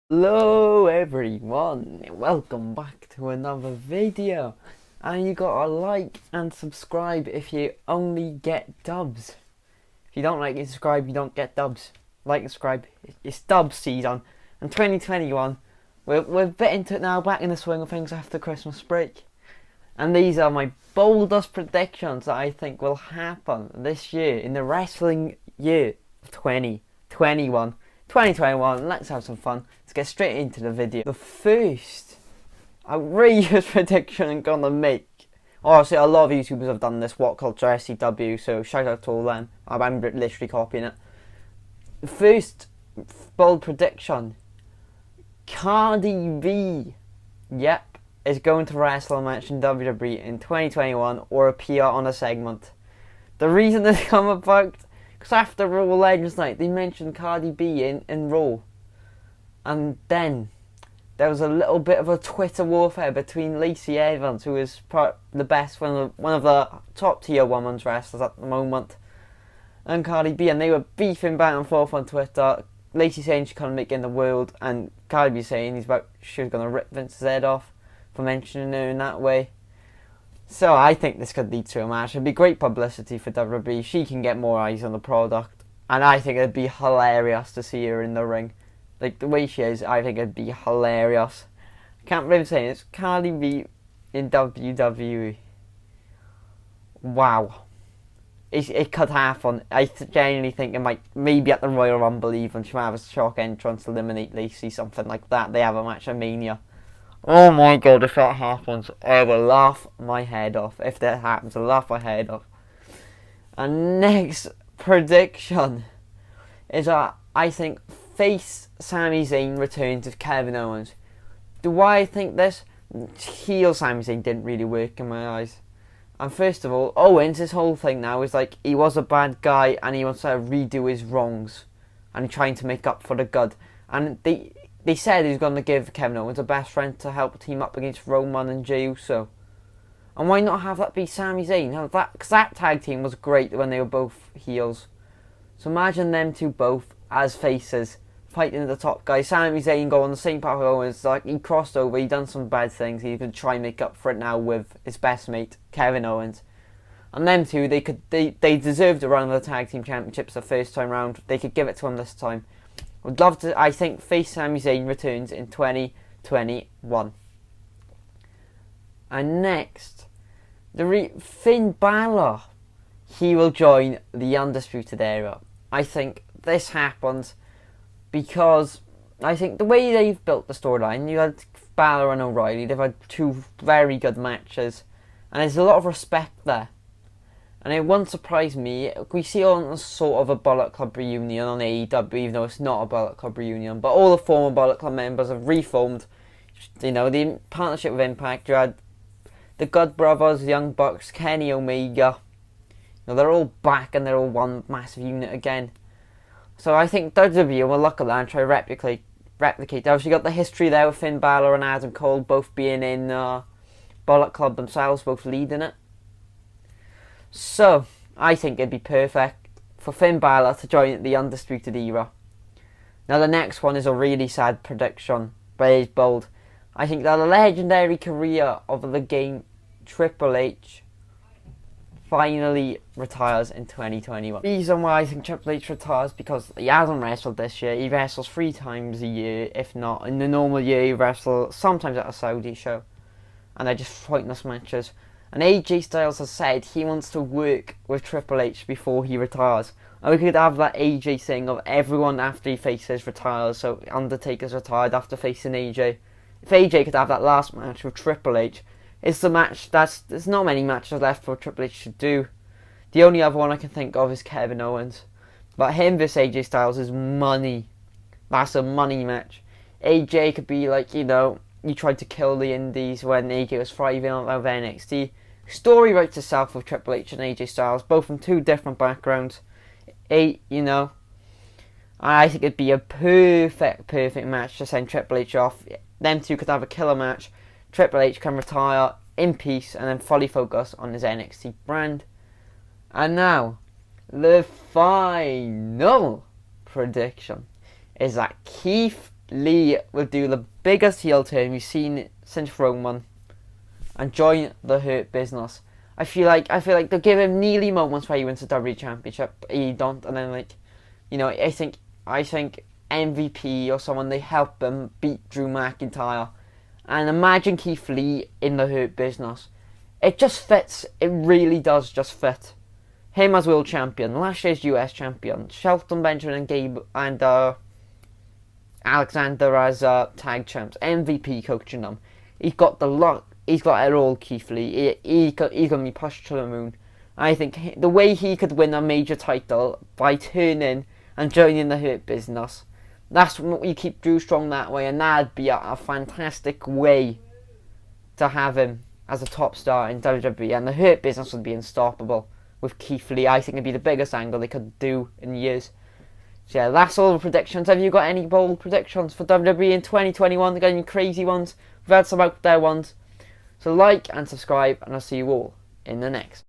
Hello everyone, welcome back to another video, and you gotta like and subscribe if you only get dubs. If you don't like and subscribe, you don't get dubs. Like and subscribe, it's dub season, and 2021, we're a bit into it now, back in the swing of things after Christmas break. And these are my boldest predictions that I think will happen this year, in the wrestling year of 2021. Let's have some fun. Let's get straight into the video. The first outrageous prediction I'm gonna make. Obviously, a lot of YouTubers have done this, What Culture, SCW, so shout out to all them. I'm literally copying it. The first bold prediction: Cardi B, yep, is going to wrestle a match in WWE in 2021 or appear on a segment. The reason this come about, because after Raw Legends Night, they mentioned Cardi B in Raw. And then there was a little bit of a Twitter warfare between Lacey Evans, who is the best, one of the top tier women's wrestlers at the moment, and Cardi B, and they were beefing back and forth on Twitter. Lacey saying she couldn't make it in the world, and Cardi B saying she was going to rip Vince's head off for mentioning her in that way. So I think this could lead to a match. It'd be great publicity for WWE. She can get more eyes on the product, and I think it'd be hilarious to see her in the ring. Like, the way she is, I think it'd be hilarious. I can't believe I'm saying it's Cardi B in WWE. Wow. It could happen. I genuinely think it might, maybe at the Royal Rumble even, she might have a shock entrance, eliminate Lacey, something like that. They have a match at Mania. Oh my god, if that happens, I will laugh my head off. If that happens, I'll laugh my head off. And next prediction is that I think face Sami Zayn returns with Kevin Owens. Do I think this? Heel Sami Zayn didn't really work in my eyes. And first of all, Owens, his whole thing now is like, he was a bad guy and he wants to redo his wrongs and trying to make up for the good. And they said he's going to give Kevin Owens a best friend to help team up against Roman and Jey Uso. And why not have that be Sami Zayn? Because that tag team was great when they were both heels. So imagine them two both as faces, fighting the top guy. Sami Zayn go on the same path with Owens. Like, he crossed over, he done some bad things. He's going to try and make up for it now with his best mate, Kevin Owens. And them two, they deserved to run the tag team championships the first time round. They could give it to him this time. Would love to. I think face Sami Zayn returns in 2021. And next, Finn Balor. He will join the Undisputed Era. I think this happens because I think the way they've built the storyline, you had Balor and O'Reilly, they've had two very good matches, and there's a lot of respect there. And it won't surprise me, we see on sort of a Bullet Club reunion on AEW, even though it's not a Bullet Club reunion, but all the former Bullet Club members have reformed. You know, the partnership with Impact, you had the Good Brothers, Young Bucks, Kenny Omega. You know, they're all back and they're all one massive unit again. So I think WWE will look at that and try to replicate. Obviously, you got the history there with Finn Balor and Adam Cole both being in Bullet Club themselves, both leading it. So I think it'd be perfect for Finn Balor to join the Undisputed Era. Now the next one is a really sad prediction, but it's bold. I think that the legendary career of the game Triple H finally retires in 2021. The reason why I think Triple H retires because he hasn't wrestled this year. He wrestles 3 times a year, if not. In the normal year, he wrestles sometimes at a Saudi show. And they're just pointless matches. And AJ Styles has said he wants to work with Triple H before he retires. And we could have that AJ thing of everyone after he faces retires. So Undertaker's retired after facing AJ. If AJ could have that last match with Triple H, it's the match there's not many matches left for Triple H to do. The only other one I can think of is Kevin Owens. But him versus AJ Styles is money. That's a money match. AJ could be like, you know, he tried to kill the Indies when AJ was thriving out of NXT. Story writes itself with Triple H and AJ Styles, both from 2 different backgrounds. You know, I think it'd be a perfect match to send Triple H off. Them two could have a killer match. Triple H can retire in peace and then fully focus on his NXT brand. And now, the final prediction is that Keith Lee will do the biggest heel turn we've seen since Roman and join the Hurt Business. I feel like they'll give him nearly moments where he wins the WWE Championship, he don't, and then I think MVP or someone, they help him beat Drew McIntyre, and imagine Keith Lee in the Hurt Business. It just fits. It really does just fit. Him as world champion, last year's US champion, Shelton Benjamin and Gabe and Alexander as tag champs, MVP coaching them. He's got the luck. He's got it all, Keith Lee. He's going to be pushed to the moon. I think the way he could win a major title by turning and joining the Hurt Business, that's what you keep Drew Strong that way, and that'd be a fantastic way to have him as a top star in WWE, and the Hurt Business would be unstoppable with Keith Lee. I think it'd be the biggest angle they could do in years. So yeah, that's all the predictions. Have you got any bold predictions for WWE in 2021? Got any crazy ones? We've had some out there ones. So like and subscribe, and I'll see you all in the next.